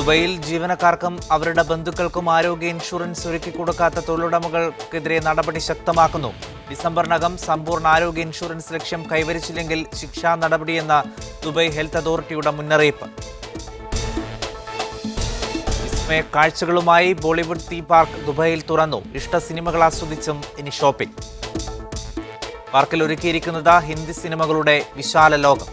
ദുബൈയിൽ ജീവനക്കാർക്കും അവരുടെ ബന്ധുക്കൾക്കും ആരോഗ്യ ഇൻഷുറൻസ് ഒരുക്കിക്കൊടുക്കാത്ത തൊഴിലുടമകൾക്കെതിരെ നടപടി ശക്തമാക്കുന്നു. ഡിസംബറിനകം സമ്പൂർണ്ണ ആരോഗ്യ ഇൻഷുറൻസ് ലക്ഷ്യം കൈവരിച്ചില്ലെങ്കിൽ ശിക്ഷാ നടപടിയെന്ന ദുബൈ ഹെൽത്ത് അതോറിറ്റിയുടെ മുന്നറിയിപ്പ്. വിസ്മയ കാഴ്ചകളുമായി ബോളിവുഡ് തീം പാർക്ക് ദുബൈയിൽ തുറന്നു. ഇഷ്ട സിനിമകൾ ആസ്വദിച്ചും ഇനി ഷോപ്പിംഗ്. പാർക്കിൽ ഒരുക്കിയിരിക്കുന്നത് ഹിന്ദി സിനിമകളുടെ വിശാല ലോകം.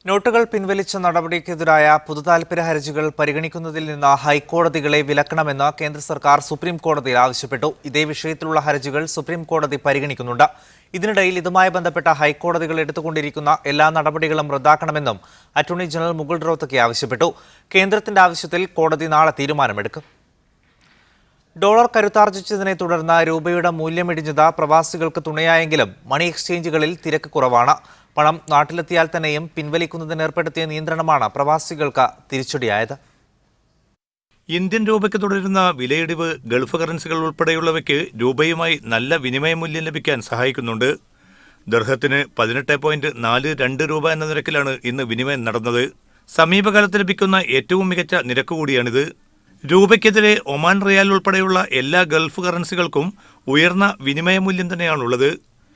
നോട്ടുകൾ പിൻവലിച്ച നടപടിക്കെതിരായ പൊതുതാൽപര്യ ഹർജികൾ പരിഗണിക്കുന്നതിൽ നിന്ന് ഹൈക്കോടതികളെ വിലക്കണമെന്ന് കേന്ദ്ര സർക്കാർ സുപ്രീം കോടതിയിൽ ആവശ്യപ്പെട്ടു. ഇതേ വിഷയത്തിലുള്ള ഹർജികൾ സുപ്രീം കോടതി പരിഗണിക്കുന്നുണ്ട്. ഇതിനിടയിൽ ഇതുമായി ബന്ധപ്പെട്ട ഹൈക്കോടതികൾ എടുത്തുകൊണ്ടിരിക്കുന്ന എല്ലാ നടപടികളും റദ്ദാക്കണമെന്നും അറ്റോർണി ജനറൽ മുകുൾ റോത്തഗി ആവശ്യപ്പെട്ടു. കേന്ദ്രത്തിന്റെ ആവശ്യത്തിൽ കോടതി നാളെ തീരുമാനമെടുക്കും. ഡോളർ കരുത്താർജിച്ചതിനെ തുടർന്ന് രൂപയുടെ മൂല്യമിടിഞ്ഞത് പ്രവാസികൾക്ക് തുണയായെങ്കിലും മണി എക്സ്ചേഞ്ചുകളിൽ തിരക്ക് കുറവാണ്. പണം നാട്ടിലെത്തിയാൽ തന്നെയും പിൻവലിക്കുന്നതിന് ഏർപ്പെടുത്തിയ നിയന്ത്രണമാണ് പ്രവാസികൾക്ക് തിരിച്ചടിയായത്. ഇന്ത്യൻ രൂപയ്ക്ക് തുടരുന്ന വിലയിടിവ് ഗൾഫ് കറൻസികൾ ഉൾപ്പെടെയുള്ളവയ്ക്ക് രൂപയുമായി നല്ല വിനിമയ മൂല്യം ലഭിക്കാൻ സഹായിക്കുന്നുണ്ട്. ദർഹത്തിന് 18.42 രൂപ എന്ന നിരക്കിലാണ് ഇന്ന് വിനിമയം നടന്നത്. സമീപകാലത്ത് ലഭിക്കുന്ന ഏറ്റവും മികച്ച നിരക്ക് കൂടിയാണിത്. രൂപയ്ക്കെതിരെ ഒമാൻ റിയാൽ ഉൾപ്പെടെയുള്ള എല്ലാ ഗൾഫ് കറൻസികൾക്കും ഉയർന്ന വിനിമയ മൂല്യം തന്നെയാണുള്ളത്.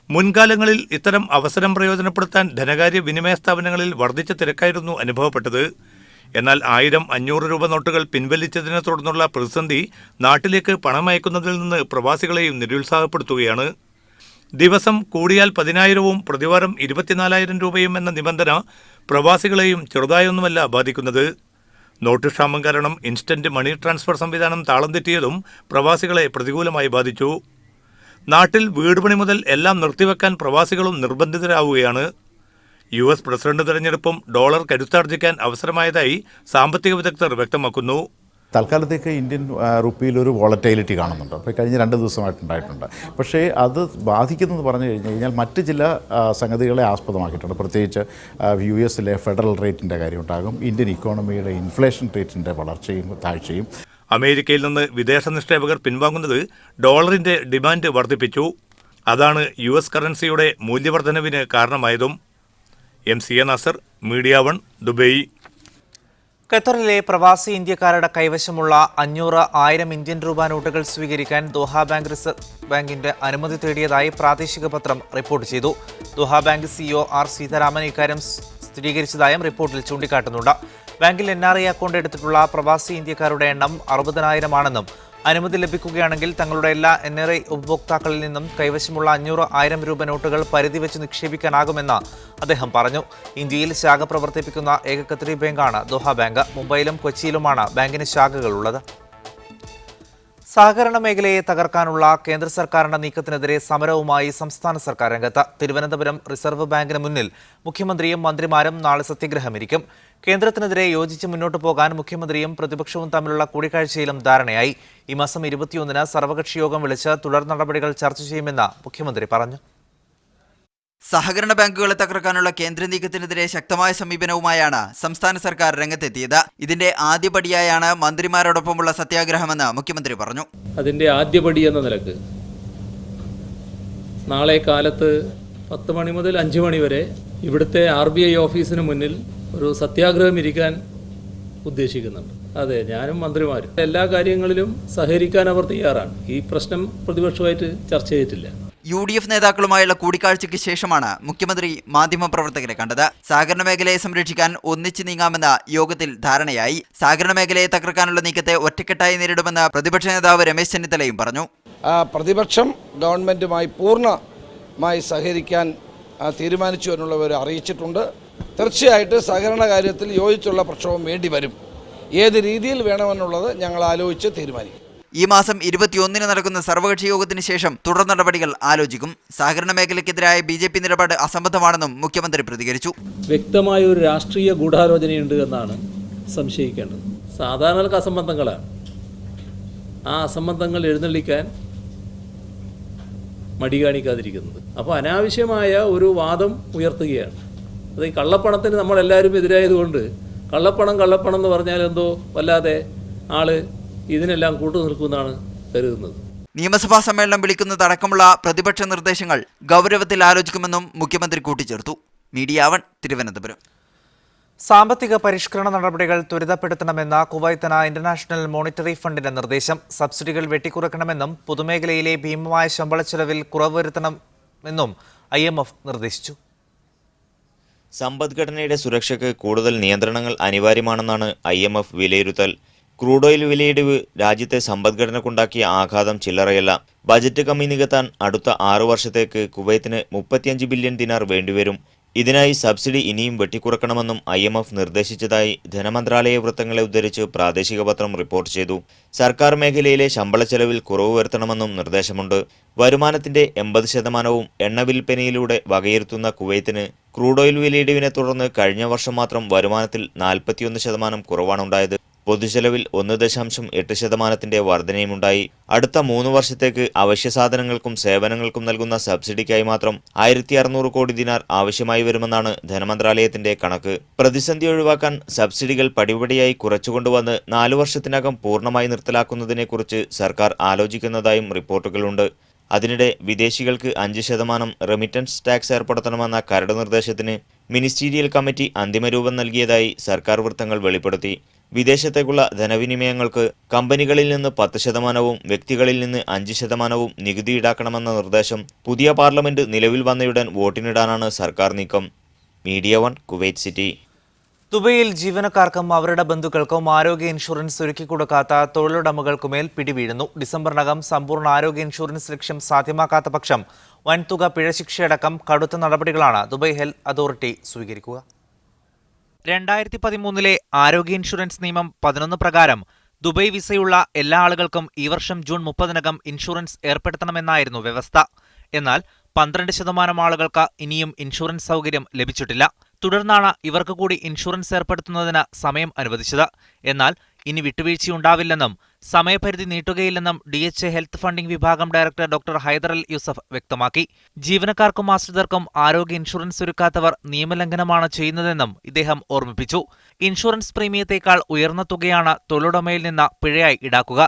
മുൻകാലങ്ങളിൽ ഇത്തരം അവസരം പ്രയോജനപ്പെടുത്താൻ ധനകാര്യ വിനിമയ സ്ഥാപനങ്ങളിൽ വർദ്ധിച്ച തിരക്കായിരുന്നു അനുഭവപ്പെട്ടത്. എന്നാൽ 1000-500 രൂപ നോട്ടുകൾ പിൻവലിച്ചതിനെ തുടർന്നുള്ള പ്രതിസന്ധി നാട്ടിലേക്ക് പണമയക്കുന്നതിൽ നിന്ന് പ്രവാസികളെയും നിരുത്സാഹപ്പെടുത്തുകയാണ്. ദിവസം കൂടിയാൽ 10,000-വും പ്രതിവാരം 24,000 രൂപയും എന്ന നിബന്ധന പ്രവാസികളെയും ചെറുതായൊന്നുമല്ല ബാധിക്കുന്നത്. നോട്ട് ക്ഷാമം കാരണം ഇൻസ്റ്റന്റ് മണി ട്രാൻസ്ഫർ സംവിധാനം താളം തെറ്റിയതും പ്രവാസികളെ പ്രതികൂലമായി ബാധിച്ചു. നാട്ടിൽ വീട് പണി മുതൽ എല്ലാം നിർത്തിവെക്കാൻ പ്രവാസികളും നിർബന്ധിതരാവുകയാണ്. US പ്രസിഡന്റ് തെരഞ്ഞെടുപ്പും ഡോളർ കരുത്താർജിക്കാൻ അവസരമായതായി സാമ്പത്തിക വിദഗ്ധർ വ്യക്തമാക്കുന്നു. തൽക്കാലത്തേക്ക് ഇന്ത്യൻ റുപ്പിയിൽ ഒരു വോളറ്റൈലിറ്റി കാണുന്നുണ്ട്. അപ്പോൾ കഴിഞ്ഞ 2 ദിവസമായിട്ടുണ്ടായിട്ടുണ്ട്. പക്ഷേ അത് ബാധിക്കുന്നത് പറഞ്ഞു കഴിഞ്ഞാൽ മറ്റ് ചില സംഗതികളെ ആസ്പദമാക്കിയിട്ടുണ്ട്. പ്രത്യേകിച്ച് US ഫെഡറൽ റേറ്റിൻ്റെ കാര്യമുണ്ടാകും, ഇന്ത്യൻ ഇക്കോണമിയുടെ ഇൻഫ്ലേഷൻ റേറ്റിൻ്റെ വളർച്ചയും താഴ്ചയും. അമേരിക്കയിൽ നിന്ന് വിദേശ നിക്ഷേപകർ പിൻവാങ്ങുന്നത് ഡോളറിന്റെ ഡിമാൻഡ് വർദ്ധിപ്പിച്ചു. അതാണ് US കറൻസിയുടെ മൂല്യവർദ്ധനവിന് കാരണമായതും. MCA Nasar, media 1, Dubai. ഖത്തറിലെ പ്രവാസി ഇന്ത്യക്കാരുടെ കൈവശമുള്ള 500-1000 ഇന്ത്യൻ രൂപ നോട്ടുകൾ സ്വീകരിക്കാൻ ദോഹ ബാങ്ക് റിസർവ് ബാങ്കിന്റെ അനുമതി തേടിയതായി പ്രാദേശിക പത്രം റിപ്പോർട്ട് ചെയ്തു. Doha bank CEO R Sitharaman ഇക്കാര്യം സ്ഥിരീകരിച്ചതായും റിപ്പോർട്ടിൽ ചൂണ്ടിക്കാട്ടുന്നുണ്ട്. ബാങ്കിൽ NRI അക്കൗണ്ട് എടുത്തിട്ടുള്ള പ്രവാസി ഇന്ത്യക്കാരുടെ എണ്ണം 60,000 ആണെന്നും അനുമതി ലഭിക്കുകയാണെങ്കിൽ തങ്ങളുടെ എല്ലാ NRI ഉപഭോക്താക്കളിൽ നിന്നും കൈവശമുള്ള 500-1000 രൂപ നോട്ടുകൾ പരിധി വെച്ച് നിക്ഷേപിക്കാനാകുമെന്ന് അദ്ദേഹം പറഞ്ഞു. ഇന്ത്യയിൽ ശാഖ പ്രവർത്തിപ്പിക്കുന്ന ഏക ഖത്തറി ബാങ്കാണ് ദോഹ ബാങ്ക്. മുംബൈയിലും കൊച്ചിയിലുമാണ് ബാങ്കിന് ശാഖകളുള്ളത്. സഹകരണ മേഖലയെ തകർക്കാനുള്ള കേന്ദ്ര സർക്കാരിന്റെ നീക്കത്തിനെതിരെ സമരവുമായി സംസ്ഥാന സർക്കാർ രംഗത്ത്. തിരുവനന്തപുരം റിസർവ് ബാങ്കിന് മുന്നിൽ മുഖ്യമന്ത്രിയും മന്ത്രിമാരും നാളെ സത്യഗ്രഹമിരിക്കും. കേന്ദ്രത്തിനെതിരെ യോജിച്ച് മുന്നോട്ടു പോകാൻ മുഖ്യമന്ത്രിയും പ്രതിപക്ഷവും തമ്മിലുള്ള കൂടിക്കാഴ്ചയിലും ധാരണയായി. ഈ മാസം 21-ന് സർവകക്ഷി യോഗം വിളിച്ച് തുടർ നടപടികൾ ചർച്ച ചെയ്യുമെന്ന് മുഖ്യമന്ത്രി പറഞ്ഞു. സഹകരണ ബാങ്കുകളെ തകർക്കാനുള്ള കേന്ദ്ര നീക്കത്തിനെതിരെ ശക്തമായ സമീപനവുമായാണ് സംസ്ഥാന സർക്കാർ രംഗത്തെത്തിയത്. ഇതിന്റെ ആദ്യപടിയായാണ് മന്ത്രിമാരോടൊപ്പമുള്ള സത്യാഗ്രഹമെന്ന് മുഖ്യമന്ത്രി പറഞ്ഞു. അതിന്റെ ആദ്യപടി എന്ന നിലക്ക് നാളെ കാലത്ത് 10 മണി മുതൽ 5 മണി വരെ ഇവിടുത്തെ RBI ഓഫീസിന് മുന്നിൽ ഒരു സത്യാഗ്രഹം ഇരിക്കാൻ ഉദ്ദേശിക്കുന്നുണ്ട്. അതെ, ഞാനും മന്ത്രിമാരും എല്ലാ കാര്യങ്ങളിലും സഹകരിക്കാൻ അവർ തയ്യാറാണ്. ഈ പ്രശ്നം പ്രതിപക്ഷമായിട്ട് ചർച്ച ചെയ്തിട്ടില്ല. UDF നേതാക്കളുമായുള്ള കൂടിക്കാഴ്ചയ്ക്ക് ശേഷമാണ് മുഖ്യമന്ത്രി മാധ്യമപ്രവർത്തകരെ കണ്ടത്. സഹകരണ മേഖലയെ സംരക്ഷിക്കാൻ ഒന്നിച്ചു നീങ്ങാമെന്ന യോഗത്തിൽ ധാരണയായി. സഹകരണ മേഖലയെ തകർക്കാനുള്ള നീക്കത്തെ ഒറ്റക്കെട്ടായി നേരിടുമെന്ന് പ്രതിപക്ഷ നേതാവ് രമേശ് ചെന്നിത്തലയും പറഞ്ഞു. പ്രതിപക്ഷം ഗവൺമെന്റുമായി പൂർണ്ണമായി സഹകരിക്കാൻ തീരുമാനിച്ചു എന്നുള്ളവർ അറിയിച്ചിട്ടുണ്ട്. തീർച്ചയായിട്ടും സഹകരണ കാര്യത്തിൽ യോജിച്ചുള്ള പ്രക്ഷോഭം വേണ്ടി വരും. ഏത് രീതിയിൽ വേണമെന്നുള്ളത് ഞങ്ങൾ ആലോചിച്ച് തീരുമാനിക്കും. ഈ മാസം 21-ന് നടക്കുന്ന സർവകക്ഷി യോഗത്തിന് ശേഷം തുടർ നടപടികൾ ആലോചിക്കും. സഹകരണ മേഖലയ്ക്കെതിരായ BJP നിലപാട് അസംബന്ധമാണെന്നും മുഖ്യമന്ത്രി പ്രതികരിച്ചു. വ്യക്തമായ ഒരു രാഷ്ട്രീയ ഗൂഢാലോചനയുണ്ട് എന്നാണ് സംശയിക്കേണ്ടത്. സാധാരണ അസംബന്ധങ്ങളാണ്. ആ അസംബന്ധങ്ങൾ എഴുന്നള്ളിക്കാൻ മടി കാണിക്കാതിരിക്കുന്നത്. അപ്പോൾ അനാവശ്യമായ ഒരു വാദം ഉയർത്തുകയാണ്. അത് ഈ കള്ളപ്പണത്തിന് നമ്മളെല്ലാവരും എതിരായതുകൊണ്ട് കള്ളപ്പണം എന്ന് പറഞ്ഞാൽ എന്തോ വല്ലാതെ ആള് ഇതിനെല്ലാം കൂട്ടുനിൽക്കുമെന്നാണ് കരുതുന്നത്. നിയമസഭാ സമ്മേളനം വിളിക്കുന്നതടക്കമുള്ള പ്രതിപക്ഷ നിർദ്ദേശങ്ങൾ ഗൗരവത്തിൽ ആലോചിക്കുമെന്നും മുഖ്യമന്ത്രി കൂട്ടിച്ചേർത്തു. മീഡിയ 1, തിരുവനന്തപുരം. സാമ്പത്തിക പരിഷ്കരണ നടപടികൾ ത്വരിതപ്പെടുത്തണമെന്ന കുവൈത്ത് ഇന്റർനാഷണൽ മോണിറ്ററി ഫണ്ടിന്റെ നിർദ്ദേശം. സബ്സിഡികൾ വെട്ടിക്കുറയ്ക്കണമെന്നും പൊതുമേഖലയിലെ ഭീമമായ ശമ്പളച്ചെലവിൽ കുറവ് വരുത്തണമെന്നും IMF നിർദ്ദേശിച്ചു. സമ്പദ്ഘടനയുടെ സുരക്ഷയ്ക്ക് കൂടുതൽ നിയന്ത്രണങ്ങൾ അനിവാര്യമാണെന്നാണ് IMF വിലയിരുത്തൽ. ക്രൂഡ് ഓയിൽ വിലയിടിവ് രാജ്യത്തെ സമ്പദ്ഘടനക്കുണ്ടാക്കിയ ആഘാതം ചില്ലറയല്ല. ബജറ്റ് കമ്മി നികത്താൻ അടുത്ത 6 വർഷത്തേക്ക് കുവൈത്തിന് 35 ബില്യൺ ദിനാർ വേണ്ടിവരും. ഇതിനായി സബ്സിഡി ഇനിയും വെട്ടിക്കുറക്കണമെന്നും IMF നിർദ്ദേശിച്ചതായി ധനമന്ത്രാലയ വൃത്തങ്ങളെ ഉദ്ധരിച്ച് പ്രാദേശിക പത്രം റിപ്പോർട്ട് ചെയ്തു. സർക്കാർ മേഖലയിലെ ശമ്പള ചെലവിൽ കുറവ് വരുത്തണമെന്നും നിർദ്ദേശമുണ്ട്. വരുമാനത്തിന്റെ 80% എണ്ണ വിൽപ്പനയിലൂടെ വകയിരുത്തുന്ന കുവൈത്തിന് ക്രൂഡ് ഓയിൽ വിലയിടിവിനെ തുടർന്ന് കഴിഞ്ഞ വർഷം മാത്രം വരുമാനത്തിൽ 41% കുറവാണുണ്ടായത്. പൊതുചെലവിൽ 1.8% വർധനയുമുണ്ടായി. അടുത്ത 3 വർഷത്തേക്ക് അവശ്യ സാധനങ്ങൾക്കും സേവനങ്ങൾക്കും നൽകുന്ന സബ്സിഡിക്കായി മാത്രം 1600 കോടി ദിനാർ ആവശ്യമായി വരുമെന്നാണ് ധനമന്ത്രാലയത്തിന്റെ കണക്ക്. പ്രതിസന്ധി ഒഴിവാക്കാൻ സബ്സിഡികൾ പടിപടിയായി കുറച്ചുകൊണ്ടുവന്ന് 4 വർഷത്തിനകം പൂർണ്ണമായി നിർത്തലാക്കുന്നതിനെക്കുറിച്ച് സർക്കാർ ആലോചിക്കുന്നതായും റിപ്പോർട്ടുകളുണ്ട്. അതിനിടെ വിദേശികൾക്ക് 5% റെമിറ്റൻസ് ടാക്സ് ഏർപ്പെടുത്തണമെന്ന കരട് നിർദ്ദേശത്തിന് മിനിസ്റ്റീരിയൽ കമ്മിറ്റി അന്തിമരൂപം നൽകിയതായി സർക്കാർ വൃത്തങ്ങൾ വെളിപ്പെടുത്തി. വിദേശത്തേക്കുള്ള ധനവിനിമയങ്ങൾക്ക് കമ്പനികളിൽ നിന്ന് 10%, വ്യക്തികളിൽ നിന്ന് 5% നികുതി ഈടാക്കണമെന്ന നിർദ്ദേശം പുതിയ പാർലമെന്റ് നിലവിൽ വന്നയുടൻ വോട്ടിനിടാനാണ് സർക്കാർ നീക്കം. Media 1 Kuwait City. ദുബൈയിൽ ജീവനക്കാർക്കും അവരുടെ ബന്ധുക്കൾക്കും ആരോഗ്യ ഇൻഷുറൻസ് ഒരുക്കിക്കൊടുക്കാത്ത തൊഴിലുടമകൾക്കുമേൽ പിടിവീഴുന്നു. ഡിസംബറിനകം സമ്പൂർണ്ണ ആരോഗ്യ ഇൻഷുറൻസ് ലക്ഷ്യം സാധ്യമാക്കാത്ത പക്ഷം വൻതുക പിഴശിക്ഷയടക്കം കടുത്ത നടപടികളാണ് ദുബൈ ഹെൽത്ത് അതോറിറ്റി സ്വീകരിക്കുക. 2013 ആരോഗ്യ ഇൻഷുറൻസ് നിയമം 11 പ്രകാരം ദുബൈ വിസയുള്ള എല്ലാ ആളുകൾക്കും ഈ വർഷം ജൂൺ 30-നകം ഇൻഷുറൻസ് ഏർപ്പെടുത്തണമെന്നായിരുന്നു വ്യവസ്ഥ. എന്നാൽ 12% ആളുകൾക്ക് ഇനിയും ഇൻഷുറൻസ് സൗകര്യം ലഭിച്ചിട്ടില്ല. തുടർന്നാണ് ഇവർക്ക് കൂടി ഇൻഷുറൻസ് ഏർപ്പെടുത്തുന്നതിന് സമയം അനുവദിച്ചത്. എന്നാൽ ഇനി വിട്ടുവീഴ്ചയുണ്ടാവില്ലെന്നും സമയപരിധി നീട്ടുകയില്ലെന്നും DHA ഹെൽത്ത് ഫണ്ടിംഗ് വിഭാഗം ഡയറക്ടർ ഡോക്ടർ ഹൈദർ അൽ യൂസഫ് വ്യക്തമാക്കി. ജീവനക്കാർക്കും ആശ്രിതർക്കും ആരോഗ്യ ഇൻഷുറൻസ് ഒരുക്കാത്തവർ നിയമലംഘനമാണ് ചെയ്യുന്നതെന്നും ഇദ്ദേഹം ഓർമ്മിപ്പിച്ചു. ഇൻഷുറൻസ് പ്രീമിയത്തേക്കാൾ ഉയർന്ന തുകയാണ് തൊഴിലുടമയിൽ നിന്ന് പിഴയായി ഈടാക്കുക.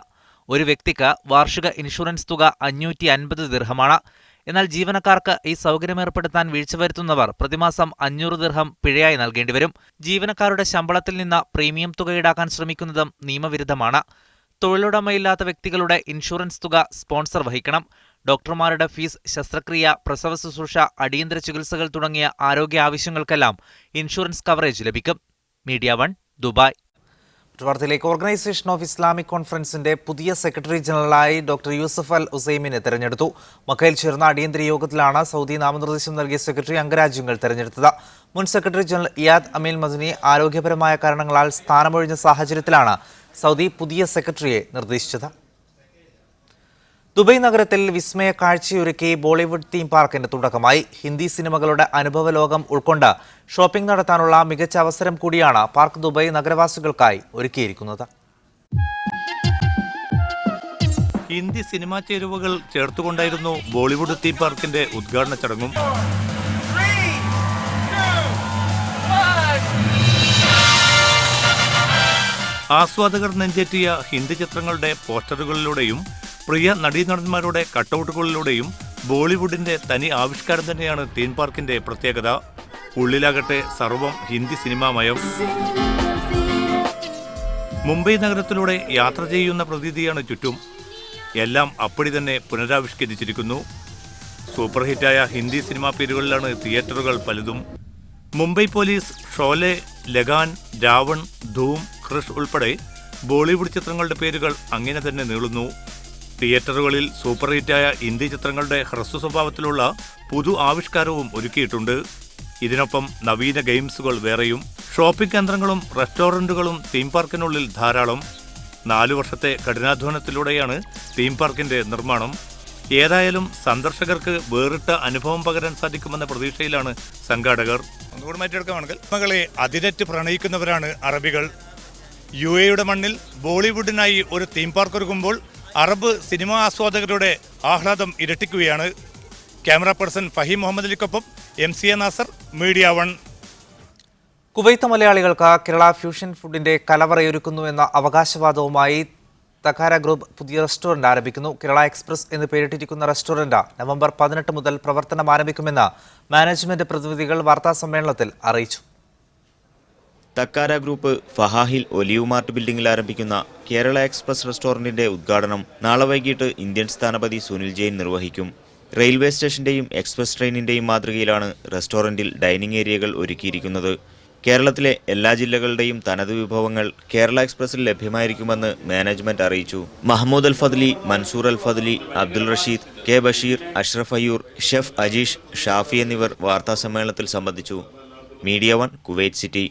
ഒരു വ്യക്തിക്ക് വാർഷിക ഇൻഷുറൻസ് തുക 550 ദിർഹമാണ്. എന്നാൽ ജീവനക്കാർക്ക് ഈ സൗകര്യം ഏർപ്പെടുത്താൻ വീഴ്ച വരുത്തുന്നവർ പ്രതിമാസം 500 ദിർഹം പിഴയായി നൽകേണ്ടിവരും. ജീവനക്കാരുടെ ശമ്പളത്തിൽ നിന്ന് പ്രീമിയം തുക ഈടാക്കാൻ ശ്രമിക്കുന്നതും നിയമവിരുദ്ധമാണ്. തൊഴിലുടമയില്ലാത്ത വ്യക്തികളുടെ ഇൻഷുറൻസ് തുക സ്പോൺസർ വഹിക്കണം. ഡോക്ടർമാരുടെ ഫീസ്, ശസ്ത്രക്രിയ, പ്രസവ ശുശ്രൂഷ, അടിയന്തര ചികിത്സകൾ തുടങ്ങിയ ആരോഗ്യ ആവശ്യങ്ങൾക്കെല്ലാം ഇൻഷുറൻസ് കവറേജ് ലഭിക്കും. Media 1 Dubai. വാർത്തയിലേക്ക്. ഓർഗനൈസേഷൻ ഓഫ് ഇസ്ലാമിക് കോൺഫറൻസിന്റെ പുതിയ സെക്രട്ടറി ജനറലായി ഡോക്ടർ യൂസഫ് അൽ ഉസൈമിനെ തെരഞ്ഞെടുത്തു. മക്കയിൽ ചേർന്ന അടിയന്തര യോഗത്തിലാണ് സൗദി നാമനിർദ്ദേശം നൽകിയ സെക്രട്ടറി അംഗരാജ്യങ്ങൾ തെരഞ്ഞെടുത്തത്. മുൻ സെക്രട്ടറി ജനറൽ ഇയാദ് അമീൽ മദനി ആരോഗ്യപരമായ കാരണങ്ങളാൽ സ്ഥാനമൊഴിഞ്ഞ സാഹചര്യത്തിലാണ് സൗദി പുതിയ സെക്രട്ടറിയെ നിർദ്ദേശിച്ചത്. ദുബൈ നഗരത്തിൽ വിസ്മയ കാഴ്ചയൊരുക്കി ബോളിവുഡ് തീം പാർക്കിന് തുടക്കമായി. ഹിന്ദി സിനിമകളുടെ അനുഭവ ലോകം ഉൾക്കൊണ്ട് ഷോപ്പിംഗ് നടത്താനുള്ള മികച്ച അവസരം കൂടിയാണ് പാർക്ക് ദുബൈ നഗരവാസികൾക്കായി ഒരുക്കിയിരിക്കുന്നത്. ഹിന്ദി സിനിമാ ചേരുവകൾ ചേർത്തുകൊണ്ടായിരുന്നു ബോളിവുഡ് തീം പാർക്കിന്റെ ഉദ്ഘാടന ചടങ്ങും. ആസ്വാദകർ നെഞ്ചേറ്റിയ ഹിന്ദി ചിത്രങ്ങളുടെ പോസ്റ്ററുകളിലൂടെയും പ്രിയ നടീനടന്മാരുടെ കട്ടൗട്ടുകളിലൂടെയും ബോളിവുഡിന്റെ തനി ആവിഷ്കാരം തന്നെയാണ് തീം പാർക്കിന്റെ പ്രത്യേകത. ഉള്ളിലാകട്ടെ സർവം ഹിന്ദി സിനിമാമയം. മുംബൈ നഗരത്തിലൂടെ യാത്ര ചെയ്യുന്ന പ്രതീതിയാണ് ചുറ്റും. എല്ലാം അപ്പടി തന്നെ പുനരാവിഷ്കരിച്ചിരിക്കുന്നു. സൂപ്പർ ഹിറ്റായ ഹിന്ദി സിനിമാ പേരുകളിലാണ് തിയേറ്ററുകൾ പലതും. മുംബൈ പോലീസ്, ഷോലെ, ലഗാൻ, രാവൺ, ധൂം, ക്രിഷ് ഉൾപ്പെടെ ബോളിവുഡ് ചിത്രങ്ങളുടെ പേരുകൾ അങ്ങനെ തന്നെ നീളുന്നു. തിയേറ്ററുകളിൽ സൂപ്പർ ഹിറ്റായ ഹിന്ദി ചിത്രങ്ങളുടെ ഹ്രസ്വ സ്വഭാവത്തിലുള്ള പുതു ആവിഷ്കാരവും ഒരുക്കിയിട്ടുണ്ട്. ഇതിനൊപ്പം നവീന ഗെയിംസുകൾ വേറെയും. ഷോപ്പിംഗ് കേന്ദ്രങ്ങളും റെസ്റ്റോറൻറ്റുകളും തീം പാർക്കിനുള്ളിൽ ധാരാളം. 4 വർഷത്തെ കഠിനാധ്വാനത്തിലൂടെയാണ് തീം പാർക്കിന്റെ നിർമ്മാണം. ഏതായാലും സന്ദർശകർക്ക് വേറിട്ട അനുഭവം പകരാൻ സാധിക്കുമെന്ന പ്രതീക്ഷയിലാണ് സംഘാടകർ. ഒന്നുകൂടി മാറ്റിയെടുക്കുകയാണെങ്കിൽ മകളെ അതിരറ്റ് പ്രണയിക്കുന്നവരാണ് അറബികൾ. UAEയുടെ മണ്ണിൽ ബോളിവുഡിനായി ഒരു തീം പാർക്ക് ഒരുക്കുമ്പോൾ അറബ് സിനിമാ ആസ്വാദകരുടെ ആഹ്ലാദം ഇരട്ടിക്കുകയാണ്. ക്യാമറ പേഴ്സൺ ഫഹീം മുഹമ്മദ് അലിക്കൊപ്പം MCA നാസർ, മീഡിയ 1. കുവൈത്ത് മലയാളികൾക്ക് കേരള ഫ്യൂഷൻ ഫുഡിന്റെ കലവറയൊരുക്കുന്നുവെന്ന അവകാശവാദവുമായി തക്കാര ഗ്രൂപ്പ് പുതിയ റെസ്റ്റോറന്റ് ആരംഭിക്കുന്നു. കേരള എക്സ്പ്രസ് എന്ന് പേരിട്ടിരിക്കുന്ന റെസ്റ്റോറന്റ് നവംബർ 18 മുതൽ പ്രവർത്തനം ആരംഭിക്കുമെന്ന് മാനേജ്മെന്റ് പ്രതിനിധികൾ വാർത്താസമ്മേളനത്തിൽ അറിയിച്ചു. തക്കാര ഗ്രൂപ്പ് ഫഹാഹിൽ ഒലിവ് മാർട്ട് ബിൽഡിംഗിൽ ആരംഭിക്കുന്ന കേരള എക്സ്പ്രസ് റെസ്റ്റോറന്റിന്റെ ഉദ്ഘാടനം നാളെ വൈകിട്ട് ഇന്ത്യൻ സ്ഥാനപതി സുനിൽ ജെയിൻ നിർവഹിക്കും. റെയിൽവേ സ്റ്റേഷന്റെയും എക്സ്പ്രസ് ട്രെയിനിന്റെയും മാതൃകയിലാണ് റെസ്റ്റോറന്റിൽ ഡൈനിങ് ഏരിയകൾ ഒരുക്കിയിരിക്കുന്നത്. കേരളത്തിലെ എല്ലാ ജില്ലകളുടെയും തനത് വിഭവങ്ങൾ കേരള എക്സ്പ്രസിൽ ലഭ്യമായിരിക്കുമെന്ന് മാനേജ്മെന്റ് അറിയിച്ചു. Mahmoud Al Fadhli, Mansoor Al Fadhli, Abdul Rasheed, K Basheer, Ashraf Ayyur, chef Ajeesh, Shafi എന്നിവർ വാർത്താസമ്മേളനത്തിൽ സംബന്ധിച്ചു. Media one, Kuwait City.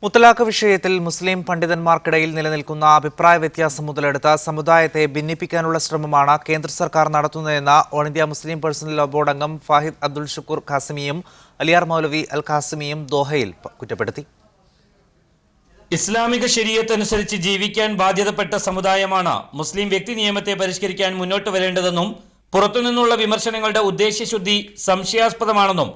മുത്തലാഖ് വിഷയത്തിൽ മുസ്ലിം പണ്ഡിതന്മാർക്കിടയിൽ നിലനിൽക്കുന്ന അഭിപ്രായ വ്യത്യാസം മുതലെടുത്ത് സമുദായത്തെ ഭിന്നിപ്പിക്കാനുള്ള ശ്രമമാണ് കേന്ദ്ര സർക്കാർ നടത്തുന്നതെന്ന് all India Muslim Personal Law Board അംഗം ഫാഹിദ് അബ്ദുൽ ഷുക്കൂർ ഖാസിമിയും അലിയാർ മൗലവി അൽ ഖാസിമിയും ദോഹയിൽ കുറ്റപ്പെടുത്തി. ഇസ്ലാമിക ശരീഅത്ത് അനുസരിച്ച് ജീവിക്കാൻ ബാധ്യതപ്പെട്ട സമുദായമാണ് മുസ്ലിം വ്യക്തി നിയമത്തെ പരിഷ്കരിക്കാൻ മുന്നോട്ട് വരേണ്ടതെന്നും പുറത്തുനിന്നുള്ള വിമർശനങ്ങളുടെ ഉദ്ദേശ്യശുദ്ധി സംശയാസ്പദമാണെന്നും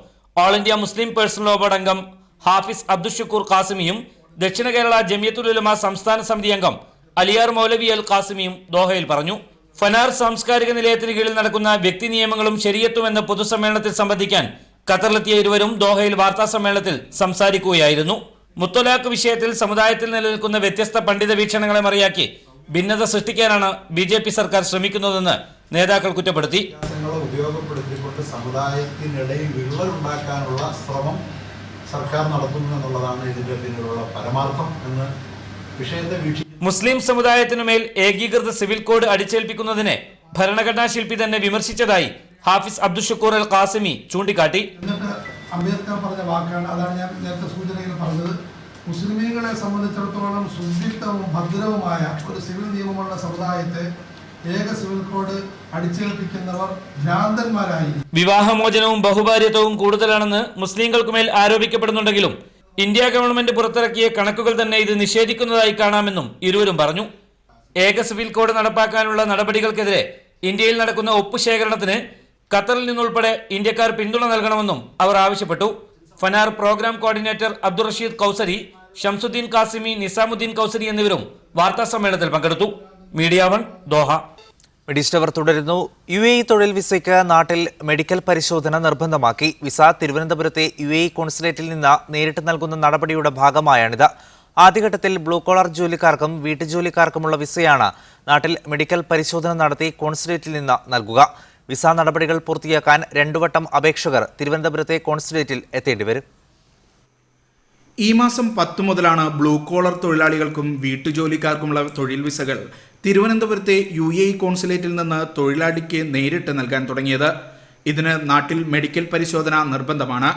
All India Muslim Personal Law Board അംഗം ഹാഫിസ് അബ്ദുൽ ഷുക്കൂർ ഖാസിമിയും ദക്ഷിണ കേരള ജമിയത്തുൽ ഉലമ സംസ്ഥാന സമിതി അംഗം അലിയാർ മൗലവി അൽ ഖാസിമിയും ദോഹയിൽ പറഞ്ഞു. ഫനാർ സാംസ്കാരിക നിലയത്തിന് കീഴിൽ നടക്കുന്ന വ്യക്തി നിയമങ്ങളും ശരീഅത്തും എന്ന പൊതുസമ്മേളനത്തിൽ സംബന്ധിക്കാൻ ഖത്തറിലെത്തിയ ഇരുവരും ദോഹയിൽ വാർത്താ സമ്മേളനത്തിൽ സംസാരിക്കുകയായിരുന്നു. മുത്തലാഖ് വിഷയത്തിൽ സമുദായത്തിൽ നിലനിൽക്കുന്ന വ്യത്യസ്ത പണ്ഡിത വീക്ഷണങ്ങളെ മറിയാക്കി ഭിന്നത സൃഷ്ടിക്കാനാണ് BJP സർക്കാർ ശ്രമിക്കുന്നതെന്ന് നേതാക്കൾ കുറ്റപ്പെടുത്തി. ഉപയോഗപ്പെടുത്തിക്കൊണ്ട് സമുദായത്തിനിടയിൽ വിള്ളലുണ്ടാക്കാനുള്ള ശ്രമം സർക്കാർ നടത്തുന്നു എന്നുള്ളതാണ് ഇതിന്റെ പിന്നിലുള്ള പരമാർത്ഥം എന്ന് വിഷയത്തെ വീക്ഷിക്കുന്നു. മുസ്ലിം സമുദായത്തിനുമേൽ ഏകീകൃത സിവിൽ കോഡ് അടിച്ചേൽപ്പിക്കുന്നതിനെ ഭരണഘടനാ ശില്പി തന്നെ വിമർശിച്ചതായി ഹാഫിസ് അബ്ദുൽ ഷുക്കൂർ അൽ ഖാസിമി ചൂണ്ടിക്കാട്ടി. എന്നിട്ട് അംബേദ്കർ പറഞ്ഞ വാക്കാണ്, അതാണ് ഞാൻ നേരത്തെ സൂചനയിൽ പറഞ്ഞത്, മുസ്ലിമീങ്ങളെ സംബന്ധിച്ചിടത്തോളം സുദീപ്തവും ഭദ്രവുമായ ഒരു സിവിൽ നിയമമുള്ള സമുദായത്തെ ഏക സിവിൽ കോഡ് അടിച്ചേൽപ്പിക്കുന്നവർ ഭ്രാന്തന്മാരായി. വിവാഹമോചനവും ബഹുഭാര്യത്വവും കൂടുതലാണെന്ന് മുസ്ലിങ്ങൾക്കുമേൽ ആരോപിക്കപ്പെടുന്നുണ്ടെങ്കിലും ഇന്ത്യ ഗവൺമെന്റ് പുറത്തിറക്കിയ കണക്കുകൾ തന്നെ ഇത് നിഷേധിക്കുന്നതായി കാണാമെന്നും ഇരുവരും പറഞ്ഞു. ഏക സിവിൽ കോഡ് നടപ്പാക്കാനുള്ള നടപടികൾക്കെതിരെ ഇന്ത്യയിൽ നടക്കുന്ന ഒപ്പുശേഖരണത്തിന് ഖത്തറിൽ നിന്നുൾപ്പെടെ ഇന്ത്യക്കാർ പിന്തുണ നൽകണമെന്നും അവർ ആവശ്യപ്പെട്ടു. Fanar program coordinator Abdul Rasheed Kausari, Shamsuddin Khasimi, Nizamuddin Kausari എന്നിവരും വാർത്താ സമ്മേളനത്തിൽ പങ്കെടുത്തു. Media one, Doha. മെഡിസ്റ്റവർ തുടരുന്നു. UAE തൊഴിൽ വിസയ്ക്ക് നാട്ടിൽ മെഡിക്കൽ പരിശോധന നിർബന്ധമാക്കി. വിസ തിരുവനന്തപുരത്തെ UAE കോൺസുലേറ്റിൽ നിന്ന് നേരിട്ട് നൽകുന്ന നടപടിയുടെ ഭാഗമായാണിത്. ആദ്യഘട്ടത്തിൽ ബ്ലൂ കോളർ ജോലിക്കാർക്കും വീട്ടുജോലിക്കാർക്കുമുള്ള വിസയാണ് നാട്ടിൽ മെഡിക്കൽ പരിശോധന നടത്തി കോൺസുലേറ്റിൽ നിന്ന് നൽകുക. വിസ നടപടികൾ പൂർത്തിയാക്കാൻ 2 വട്ടം അപേക്ഷകർ തിരുവനന്തപുരത്തെ കോൺസുലേറ്റിൽ എത്തേണ്ടി വരും. ഈ മാസം 10 മുതലാണ് ബ്ലൂ കോളർ തൊഴിലാളികൾക്കും വീട്ടുജോലിക്കാർക്കുമുള്ള തൊഴിൽ വിസകൾ തിരുവനന്തപുരത്തെ UAE കോൺസുലേറ്റിൽ നിന്ന് തൊഴിലാളിക്ക് നേരിട്ട് നൽകാൻ തുടങ്ങിയത്. ഇതിന് നാട്ടിൽ മെഡിക്കൽ പരിശോധന നിർബന്ധമാണ്.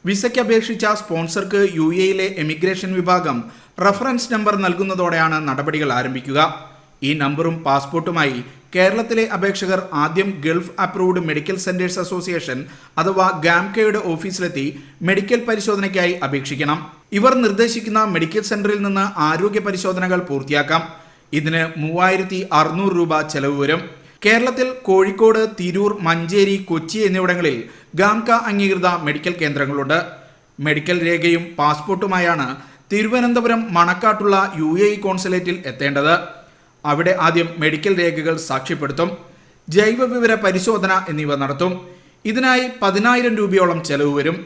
വിസയ്ക്ക് അപേക്ഷിച്ച സ്പോൺസർക്ക് UAEയിലെ എമിഗ്രേഷൻ വിഭാഗം റഫറൻസ് നമ്പർ നൽകുന്നതോടെയാണ് നടപടികൾ ആരംഭിക്കുക. ഈ നമ്പറും പാസ്പോർട്ടുമായി കേരളത്തിലെ അപേക്ഷകർ ആദ്യം Gulf approved medical centres association അഥവാ ഗാംകയുടെ ഓഫീസിലെത്തി മെഡിക്കൽ പരിശോധനയ്ക്കായി അപേക്ഷിക്കണം. ഇവർ നിർദ്ദേശിക്കുന്ന മെഡിക്കൽ സെന്ററിൽ നിന്ന് ആരോഗ്യ പരിശോധനകൾ പൂർത്തിയാക്കാം. ഇതിന് 3600 രൂപ ചെലവ് വരും. കേരളത്തിൽ കോഴിക്കോട്, തിരൂർ, മഞ്ചേരി, കൊച്ചി എന്നിവിടങ്ങളിൽ ഗാംക അംഗീകൃത മെഡിക്കൽ കേന്ദ്രങ്ങളുണ്ട്. മെഡിക്കൽ രേഖയും പാസ്പോർട്ടുമായാണ് തിരുവനന്തപുരം മണക്കാട്ടുള്ള UAE കോൺസുലേറ്റിൽ എത്തേണ്ടത്. അവിടെ ആദ്യം മെഡിക്കൽ രേഖകൾ സാക്ഷ്യപ്പെടുത്തും, ജൈവവിവര പരിശോധന എന്നിവ നടത്തും. ഇതിനായി 10,000 രൂപയോളം ചെലവ് വരും.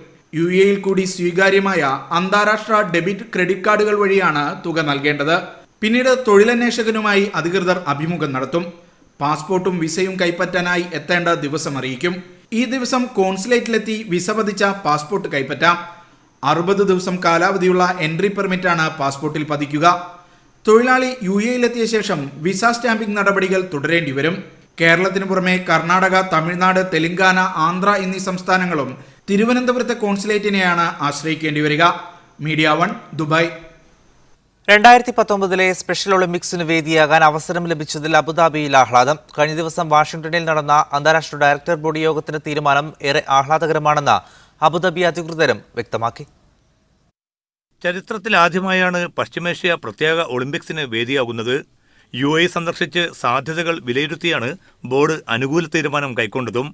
UAEയിൽ കൂടി സ്വീകാര്യമായ അന്താരാഷ്ട്ര ഡെബിറ്റ് ക്രെഡിറ്റ് കാർഡുകൾ വഴിയാണ് തുക നൽകേണ്ടത്. പിന്നീട് തൊഴിലന്വേഷകനുമായി അധികൃതർ അഭിമുഖം നടത്തും. പാസ്പോർട്ടും വിസയും കൈപ്പറ്റാനായി എത്തേണ്ട ദിവസം അറിയിക്കും. ഈ ദിവസം കോൺസുലേറ്റിലെത്തി വിസ പതിച്ച പാസ്പോർട്ട് കൈപ്പറ്റാം. 60 ദിവസം കാലാവധിയുള്ള എൻട്രി പെർമിറ്റാണ് പാസ്പോർട്ടിൽ പതിക്കുക. തൊഴിലാളി UAEയിലെത്തിയ ശേഷം വിസ സ്റ്റാമ്പിംഗ് നടപടികൾ തുടരേണ്ടി വരും. കേരളത്തിന് പുറമെ കർണാടക, തമിഴ്നാട്, തെലങ്കാന, ആന്ധ്ര എന്നീ സംസ്ഥാനങ്ങളും തിരുവനന്തപുരത്തെ കോൺസുലേറ്റിനെയാണ് ആശ്രയിക്കേണ്ടി വരിക. Media one, Dubai. 2019 സ്പെഷ്യൽ ഒളിമ്പിക്സിന് വേദിയാകാൻ അവസരം ലഭിച്ചതിൽ അബുദാബിയിൽ ആഹ്ലാദം. കഴിഞ്ഞ ദിവസം വാഷിംഗ്ടണിൽ നടന്ന അന്താരാഷ്ട്ര ഡയറക്ടർ ബോർഡ് യോഗത്തിന്റെ തീരുമാനം ഏറെ ആഹ്ലാദകരമാണെന്ന് അബുദാബി അധികൃതരും വ്യക്തമാക്കി. ചരിത്രത്തിൽ ആദ്യമായാണ് പശ്ചിമേഷ്യ പ്രത്യേക ഒളിമ്പിക്സിന് വേദിയാകുന്നത്. UAE സന്ദർശിച്ച് സാധ്യതകൾ വിലയിരുത്തിയാണ് ബോർഡ് അനുകൂല തീരുമാനം കൈക്കൊണ്ടതും.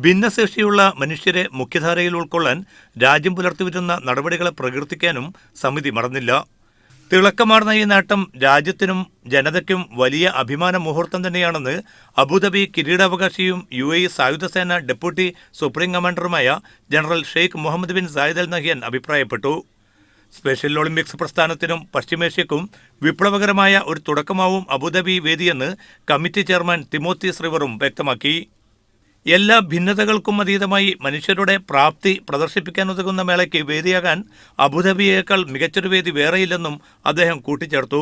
ഭിന്നശേഷിയുള്ള മനുഷ്യരെ മുഖ്യധാരയിൽ ഉൾക്കൊള്ളാൻ രാജ്യം പുലർത്തിവരുന്ന നടപടികളെ പ്രകീർത്തിക്കാനും സമിതി മറന്നില്ല. തിളക്കമാർന്ന ഈ നേട്ടം രാജ്യത്തിനും ജനതയ്ക്കും വലിയ അഭിമാന മുഹൂർത്തം തന്നെയാണെന്ന് അബുദാബി കിരീടാവകാശിയും UAE സായുധസേന ഡെപ്യൂട്ടി സുപ്രീം കമാൻഡറുമായ general Sheikh Mohammed bin Zayed Al Nahyan അഭിപ്രായപ്പെട്ടു. സ്പെഷ്യൽ ഒളിമ്പിക്സ് പ്രസ്ഥാനത്തിനും പശ്ചിമേഷ്യക്കും വിപ്ലവകരമായ ഒരു തുടക്കമാവും അബുദാബി വേദിയെന്ന് കമ്മിറ്റി ചെയർമാൻ തിമോത്തിസ് റിവറും വ്യക്തമാക്കി. എല്ലാ ഭിന്നതകൾക്കും അതീതമായി മനുഷ്യരുടെ പ്രാപ്തി പ്രദർശിപ്പിക്കാനുതകുന്ന മേളയ്ക്ക് വേദിയാകാൻ അബുദാബിയേക്കാൾ മികച്ചൊരു വേദി വേറെയില്ലെന്നും അദ്ദേഹം കൂട്ടിച്ചേർത്തു.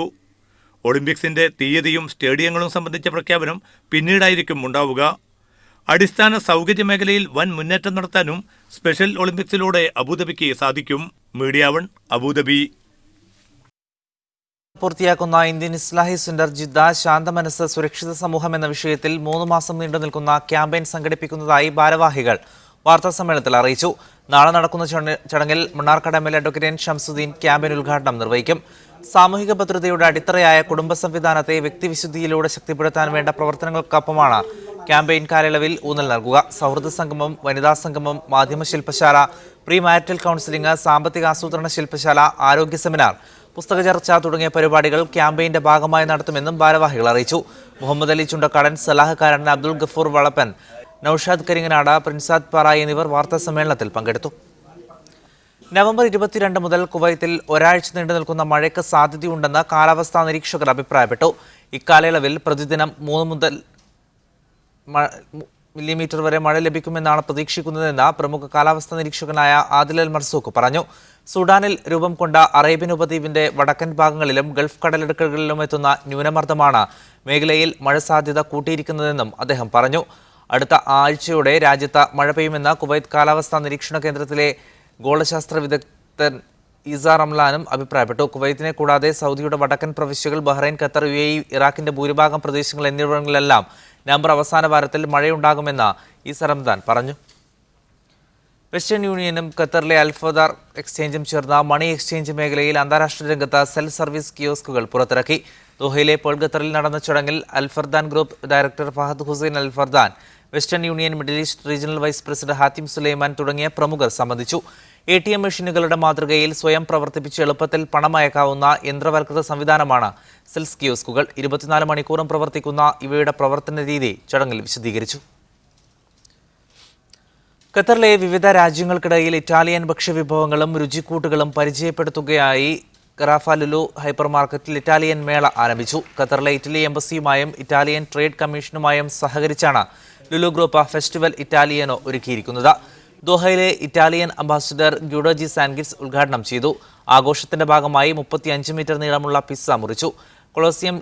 ഒളിമ്പിക്സിന്റെ തീയതിയും സ്റ്റേഡിയങ്ങളും സംബന്ധിച്ച പ്രഖ്യാപനം പിന്നീടായിരിക്കും ഉണ്ടാവുക. അടിസ്ഥാന സൗകര്യ മേഖലയിൽ വൻ മുന്നേറ്റം നടത്താനും സ്പെഷ്യൽ ഒളിമ്പിക്സിലൂടെ അബുദാബിക്ക് സാധിക്കും. Media 1 Abu Dhabi. പൂർത്തിയാക്കുന്ന ഇന്ത്യൻ ഇസ്ലാഹി സെന്റർ ജിദ്ദ ശാന്തമനസ്സ് സുരക്ഷിത സമൂഹം എന്ന വിഷയത്തിൽ 3 മാസം നീണ്ടു നിൽക്കുന്ന ക്യാമ്പയിൻ സംഘടിപ്പിക്കുന്നതായി ഭാരവാഹികൾ വാർത്താസമ്മേളനത്തിൽ അറിയിച്ചു. നാളെ നടക്കുന്ന ചടങ്ങിൽ Mannarkkad MLA advocate N. Shamsuddin campaign ഉദ്ഘാടനം നിർവഹിക്കും. സാമൂഹിക ഭദ്രതയുടെ അടിത്തറയായ കുടുംബ സംവിധാനത്തെ വ്യക്തിവിശുദ്ധിയിലൂടെ ശക്തിപ്പെടുത്താൻ വേണ്ട പ്രവർത്തനങ്ങൾക്കൊപ്പമാണ് ക്യാമ്പയിൻ കാലയളവിൽ ഊന്നൽ നൽകുക. സൗഹൃദ സംഗമം, വനിതാ സംഗമം, മാധ്യമ ശില്പശാല, പ്രീ മാരിറ്റൽ കൗൺസിലിംഗ്, സാമ്പത്തിക ആസൂത്രണ ശില്പശാല, ആരോഗ്യ സെമിനാർ, പുസ്തക ചർച്ച തുടങ്ങിയ പരിപാടികൾ ക്യാമ്പയിന്റെ ഭാഗമായി നടത്തുമെന്നും ഭാരവാഹികൾ അറിയിച്ചു. മുഹമ്മദ് അലി ചുണ്ടക്കാടൻ, സലാഹ് കാരൻ, അബ്ദുൾ ഗഫൂർ വളപ്പൻ, നൌഷാദ് കരിങ്ങനാട്, പ്രിൻസാദ് പാറ എന്നിവർ വാർത്താസമ്മേളനത്തിൽ പങ്കെടുത്തു. നവംബർ 22 മുതൽ കുവൈത്തിൽ ഒരാഴ്ച നീണ്ടു നിൽക്കുന്ന മഴയ്ക്ക് സാധ്യതയുണ്ടെന്ന് കാലാവസ്ഥാ നിരീക്ഷകർ അഭിപ്രായപ്പെട്ടു. ഇക്കാലയളവിൽ പ്രതിദിനം 3 മുതൽ മില്ലിമീറ്റർ വരെ മഴ ലഭിക്കുമെന്നാണ് പ്രതീക്ഷിക്കുന്നതെന്ന് പ്രമുഖ കാലാവസ്ഥാ നിരീക്ഷകനായ ആദിൽ അൽ മർസൂഖ് പറഞ്ഞു. സുഡാനിൽ രൂപം കൊണ്ട അറേബ്യൻ ഉപദ്വീപിന്റെ വടക്കൻ ഭാഗങ്ങളിലും ഗൾഫ് കടലിടുക്കുകളിലും എത്തുന്ന ന്യൂനമർദ്ദമാണ് മേഖലയിൽ മഴ സാധ്യത കൂട്ടിയിരിക്കുന്നതെന്നും അദ്ദേഹം പറഞ്ഞു. അടുത്ത ആഴ്ചയോടെ രാജ്യത്ത് മഴ പെയ്യുമെന്ന് കുവൈത്ത് കാലാവസ്ഥാ നിരീക്ഷണ കേന്ദ്രത്തിലെ ഗോളശാസ്ത്ര വിദഗ്ധൻ ഇസ റംലാനും അഭിപ്രായപ്പെട്ടു. കുവൈത്തിനെ കൂടാതെ സൗദിയുടെ വടക്കൻ പ്രവിശ്യകൾ, ബഹ്റൈൻ, ഖത്തർ, UAE, ഇറാഖിന്റെ ഭൂരിഭാഗം പ്രദേശങ്ങൾ എന്നിവിടങ്ങളിലെല്ലാം നവംബർ അവസാന വാരത്തിൽ മഴയുണ്ടാകുമെന്ന് ഇസ റംദാൻ പറഞ്ഞു. വെസ്റ്റേൺ യൂണിയനും ഖത്തറിലെ അൽഫദാർ എക്സ്ചേഞ്ചും ചേർന്ന മണി എക്സ്ചേഞ്ച് മേഖലയിൽ അന്താരാഷ്ട്ര രംഗത്ത് സെൽഫ് സർവീസ് കിയോസ്കുകൾ പുറത്തിറക്കി. ദോഹയിലെ പോൾഖത്തറിൽ നടന്ന ചടങ്ങിൽ Alfardan group director Fahad Hussain Alfardan, Western Union Middle East regional vice president Hatem Sulaiman തുടങ്ങിയ പ്രമുഖർ സംബന്ധിച്ചു. ATM മെഷീനുകളുടെ മാതൃകയിൽ സ്വയം പ്രവർത്തിപ്പിച്ച് എളുപ്പത്തിൽ പണം അയക്കാവുന്ന യന്ത്രവൽകൃത സംവിധാനമാണ് സെൽസ് കിയോസ്കുകൾ. 24 മണിക്കൂറും പ്രവർത്തിക്കുന്ന ഇവയുടെ പ്രവർത്തന രീതി ചടങ്ങിൽ വിശദീകരിച്ചു. ഖത്തറിലെ വിവിധ രാജ്യങ്ങൾക്കിടയിൽ ഇറ്റാലിയൻ ഭക്ഷ്യവിഭവങ്ങളും രുചിക്കൂട്ടുകളും പരിചയപ്പെടുത്തുകയായി ഖറാഫ ലുലു ഹൈപ്പർ മാർക്കറ്റിൽ ഇറ്റാലിയൻ മേള ആരംഭിച്ചു. ഖത്തറിലെ ഇറ്റലി എംബസിയുമായും ഇറ്റാലിയൻ ട്രേഡ് കമ്മീഷനുമായും സഹകരിച്ചാണ് ലുലു ഗ്രൂപ്പ് ഫെസ്റ്റിവൽ ഇറ്റാലിയനോ ഒരുക്കിയിരിക്കുന്നത്. ദോഹയിലെ ഇറ്റാലിയൻ അംബാസിഡർ ഗ്യൂഡോജി സാൻഗിറ്റ്സ് ഉദ്ഘാടനം ചെയ്തു. ആഘോഷത്തിന്റെ ഭാഗമായി 35 മീറ്റർ നീളമുള്ള പിസ്സ മുറിച്ചു. Colosseum,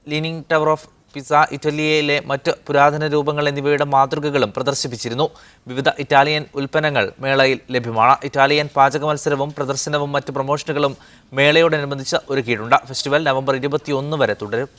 leaning tower of pizza, ഇറ്റലിയിലെ മറ്റ് പുരാതന രൂപങ്ങൾ എന്നിവയുടെ മാതൃകകളും പ്രദർശിപ്പിച്ചിരുന്നു. വിവിധ ഇറ്റാലിയൻ ഉൽപ്പന്നങ്ങൾ മേളയിൽ ലഭ്യമാണ്. ഇറ്റാലിയൻ പാചക മത്സരവും പ്രദർശനവും മറ്റ് പ്രമോഷനുകളും മേളയോടനുബന്ധിച്ച് ഒരുക്കിയിട്ടുണ്ട്. ഫെസ്റ്റിവൽ നവംബർ 21 വരെ തുടരും.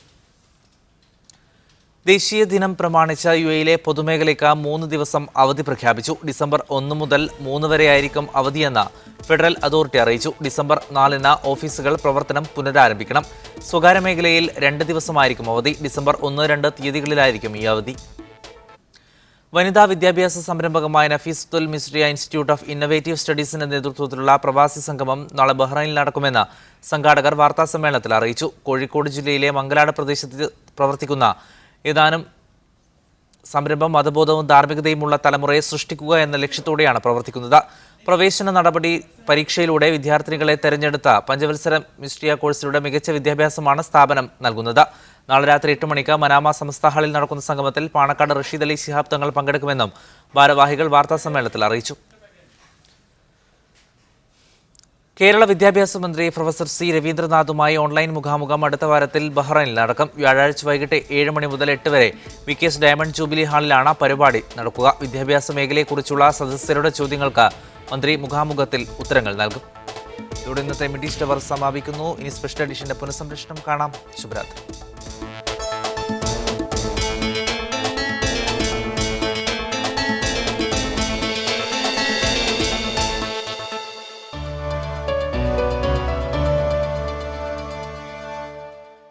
ദേശീയ ദിനം പ്രമാണിച്ച് UAEയിലെ പൊതുമേഖലയ്ക്ക് 3 ദിവസം അവധി പ്രഖ്യാപിച്ചു. ഡിസംബർ 1 മുതൽ 3 വരെയായിരിക്കും അവധിയെന്ന് ഫെഡറൽ അതോറിറ്റി അറിയിച്ചു. ഡിസംബർ 4-ന് ഓഫീസുകൾ പ്രവർത്തനം പുനരാരംഭിക്കണം. സ്വകാര്യ മേഖലയിൽ 2 ദിവസമായിരിക്കും അവധി. ഡിസംബർ 1-2 തീയതികളിലായിരിക്കും ഈ അവധി. വനിതാ വിദ്യാഭ്യാസ സംരംഭകമായ Nafeesathul Misriya institute of innovative സ്റ്റഡീസിന്റെ നേതൃത്വത്തിലുള്ള പ്രവാസി സംഗമം നാളെ ബഹ്റൈനിൽ നടക്കുമെന്ന് സംഘാടകർ വാർത്താസമ്മേളനത്തിൽ അറിയിച്ചു. കോഴിക്കോട് ജില്ലയിലെ മംഗലാട് പ്രദേശത്ത് പ്രവർത്തിക്കുന്ന ഏതാനും സംരംഭം മതബോധവും ധാർമ്മികതയുമുള്ള തലമുറയെ സൃഷ്ടിക്കുക എന്ന ലക്ഷ്യത്തോടെയാണ് പ്രവർത്തിക്കുന്നത്. പ്രവേശന നടപടി പരീക്ഷയിലൂടെ വിദ്യാർത്ഥിനികളെ തെരഞ്ഞെടുത്ത പഞ്ചവത്സര മിസ്ട്രിയ കോഴ്സിലൂടെ മികച്ച വിദ്യാഭ്യാസമാണ് സ്ഥാപനം നൽകുന്നത്. നാളെ രാത്രി 8 മണിക്ക് മനാമ സമസ്ത ഹാളിൽ നടക്കുന്ന സംഗമത്തിൽ പാണക്കാട് റഷീദ് അലി ശിഹാബ് തങ്ങൾ പങ്കെടുക്കുമെന്നും ഭാരവാഹികൾ വാർത്താസമ്മേളനത്തിൽ അറിയിച്ചു. കേരള വിദ്യാഭ്യാസ മന്ത്രി പ്രൊഫസർ C. രവീന്ദ്രനാഥുമായി ഓൺലൈൻ മുഖാമുഖം അടുത്ത വാരത്തിൽ ബഹ്റൈനിൽ നടക്കും. വ്യാഴാഴ്ച വൈകിട്ട് 7 മണി മുതൽ 8 വരെ വികേസ് ഡയമണ്ട് ജൂബിലി ഹാളിലാണ് പരിപാടി നടക്കുക. വിദ്യാഭ്യാസ മേഖലയെക്കുറിച്ചുള്ള സദസ്യരുടെ ചോദ്യങ്ങൾക്ക് മന്ത്രി മുഖാമുഖത്തിൽ ഉത്തരങ്ങൾ നൽകും. ഇതോടെ ഇന്നത്തെ മിഡിസ്റ്റ് അവർ സമാപിക്കുന്നു. ഇനി സ്പെഷ്യൽ എഡിഷന്റെ പുനഃസംപ്രേഷണം കാണാം. ശുഭരാത്രി.